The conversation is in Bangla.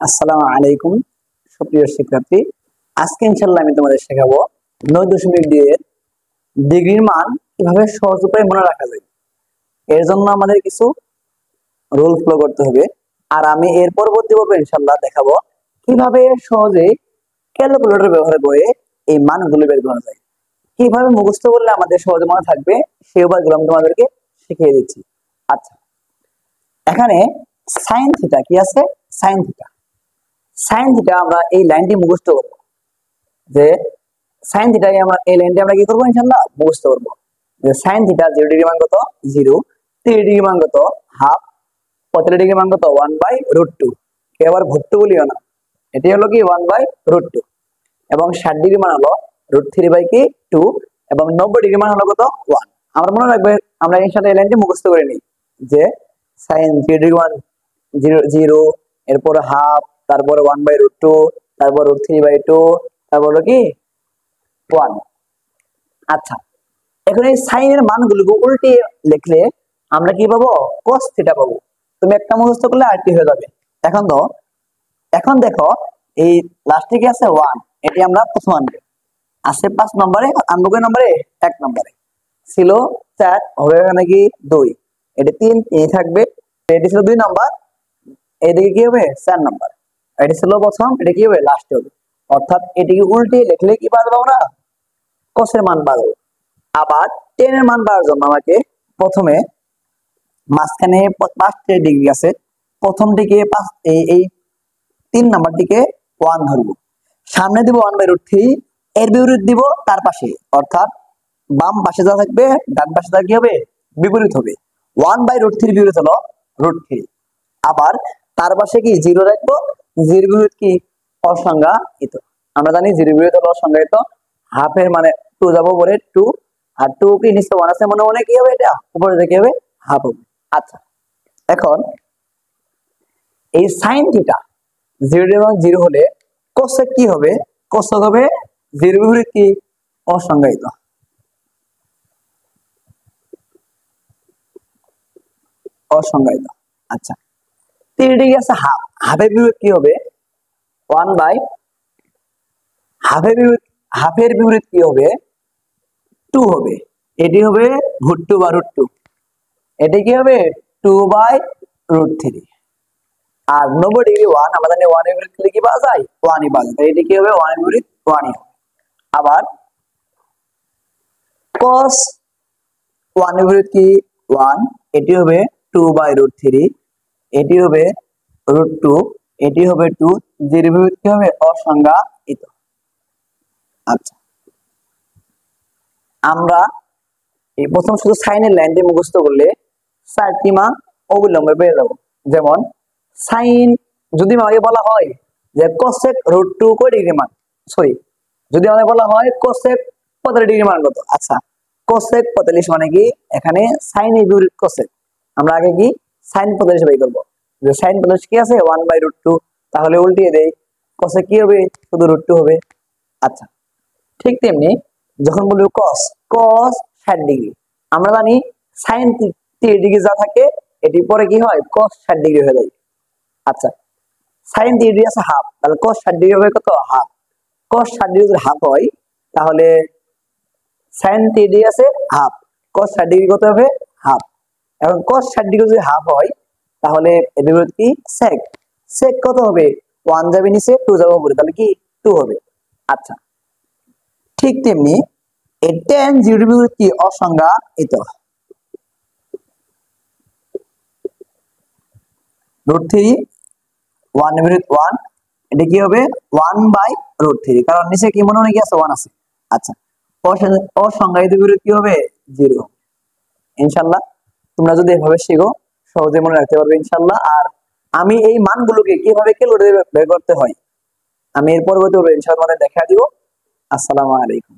আসসালামু আলাইকুম সুপ্রিয় শিক্ষার্থী। আজকে ইনশাআল্লাহ আমি তোমাদের শেখাবো 9.2 এর ডিগ্রির মান কিভাবে সহজ উপায়ে মনে রাখা যায়। এর জন্য আমাদের কিছু রুল ফলো করতে হবে। আর আমি এর পরবর্তী পর্বে ইনশাআল্লাহ দেখাবো কিভাবে সহজে ক্যালকুলেটর ব্যবহার করে এই মানগুলো বের করা যায়। কিভাবে মুখস্থ করলে আমাদের সহজে মনে থাকবে সেই উপায়গুলো আমি তোমাদেরকে শিখিয়ে দিচ্ছি। আচ্ছা, এখানে সাইন থিটা কি আছে? সাইন থিটা আমরা এই লাইনটি মুখস্থ করব, যে সাইন থিটাকে আমরা এই লাইনটি আমরা কি করব ইনশাআল্লাহ মুখস্থ করব, যে সাইন থিটা 0 ডিগ্রি মান কত 0, 30 ডিগ্রি মান কত হাফ, 45 ডিগ্রি মান কত 1/√2। এবার ভুক্তি বলিও না, এটি হলো কি 1/√2, এবং 60 ডিগ্রি মান হলো √3/2, এবং 90 ডিগ্রি মান হলো কত 1। আমরা মনে রাখবে, আমরা ইনশাআল্লাহ এই লাইনটি মুখস্থ করে নিই, যে সাইন 0 ডিগ্রি মান 0, এরপর হাফ, তারপরে 1/√2, তারপর √3/2, তারপর হলো কি 1। আচ্ছা, এখন এই সাইনের মানগুলোকে উল্টে লিখলে আমরা কি পাবো? cos থিটা পাবো। তুমি একটা মুখস্থ করলে আরেকটি হয়ে যাবে। এখন দেখো এই লাস্টে কি আছে 1, এটি আমরা প্রথম আনবো, আছে 5 নম্বরে, আনবো কয় নম্বরে? 1 নম্বরে। ছিল 4, হবে এখানে কি 2, এটি 3 থাকবে, এটি ছিল 2 নম্বর, এদিকে কি হবে 4 নম্বর, এটি ছিল প্রথম, এটা কি হবে লাস্টে হবে। অর্থাৎ এটিকে উল্টে লিখলে কি পাবো আমরা? cos এর মান পাবো। আবার tan এর মান পাওয়ার জন্য আমাকে প্রথমে মাঝখানে 5 ডিগ্রি আছে, প্রথমটিকে 5, এই 3 নাম্বারটিকে 1 ধরবো, সামনে দিব 1/√3, এর বিপরীত দিব তার পাশে, অর্থাৎ বাম পাশে যা থাকবে ডান পাশে তা কি হবে? বিপরীত হবে। 1/√3 বিপরীত হলো √3। আবার তার পাশে কি 0 রাখবো, 0 বিপরীত কি অসংজ্ঞায়িত। আমরা জানি 0 বিপরীত হলো অসংজ্ঞায়িত। হাফের মানে 2 যাব উপরে 2, আর 2 কি নিচে 1 আছে, মনে মনে কি হবে? এটা উপরে কি হবে? হাফ হবে। আচ্ছা, এখন এই sin থিটা 0 হলে cosec কি হবে? cosec হবে 0 বিপরীত কি অসংজ্ঞায়িত। আচ্ছা, 30 ডিগ্রি আছে হাফ, হাফের বিপরীত কি হবে? 1/, হাফের বিপরীত কি হবে? 2 হবে, এটি হবে √2/√2, এটি কি হবে 2/√3। আর 90 ডিগ্রি 1, আমরা জানি 1 এর বিপরীত কি পাওয়া যায়? 1ই পাওয়া যায়, এটি কি হবে 1 এর বিপরীত 1ই হবে। আবার cos 1 এর বিপরীত কি 1, এটি হবে 2/√3, এটি হবে √2, এটি হবে 2, 0 এর বিপরীত কি হবে? অসংজ্ঞায়িত। আচ্ছা, আমরা এই প্রথম শুধু সাইনের লাইনটি মুখস্থ করলে 4টি মান অবিলম্বে পেয়ে যাব। যেমন সাইন, যদি আমাকে বলা হয় যে cosec √2 কয় ডিগ্রি মান, সরি, যদি আমাকে বলা হয় cosec 45 ডিগ্রি মান কত। আচ্ছা, cosec 45 মানে কি? এখানে সাইন এর বিপরীত cosec, আমরা আগে কি সাইন 45 বের করব, যে সাইন 45 কি আছে 1/√2, তাহলে উল্টিয়ে দেই, cosec কি হবে? শুধু √2 হবে। আচ্ছা, ঠিক তেমনি যখন বলবো cos 60 ডিগ্রি, আমরা জানি sin 30 ডিগ্রি যা থাকে এটি পরে কি হয়? cos 60 ডিগ্রি হয়ে যায়। আচ্ছা, sin 30 ডিগ্রি আছে হাফ, তাহলে cos 60 ডিগ্রি হবে কত? হাফ। cos 60 ডিগ্রি যদি হাফ হয়, তাহলে sin 30 ডিগ্রি আছে হাফ, cos 60 ডিগ্রি কত হবে? হাফ। এখন cos 60 ডিগ্রি যদি হাফ হয়, তাহলে এর বিপরীত কি? sec, sec কত হবে? 1 যাবে নিচে, 2 যাবে উপরে, তাহলে কি 2 হবে। আচ্ছা, ঠিক তেমনি এই tan 0 এর বিপরীত কি? অসংজ্ঞায়িত। √3, 1 এর বিপরীত 1, এটা কি হবে 1/√3, কারণ নিচে কি মনে কি আছে? 1 আছে। আচ্ছা, অসংজ্ঞায়িত বিপরীত কি হবে? 0। ইনশাআল্লাহ তোমরা যদি এভাবে শিখো সহজে মনে রাখতে পারবে ইনশাআল্লাহ। আর আমি এই মানগুলোকে কিভাবে ক্যালকুলেটরে বের করতে হয় আমি এর পরবর্তী ইনশাআল্লাহ দেখা দিব। আসসালামু আলাইকুম।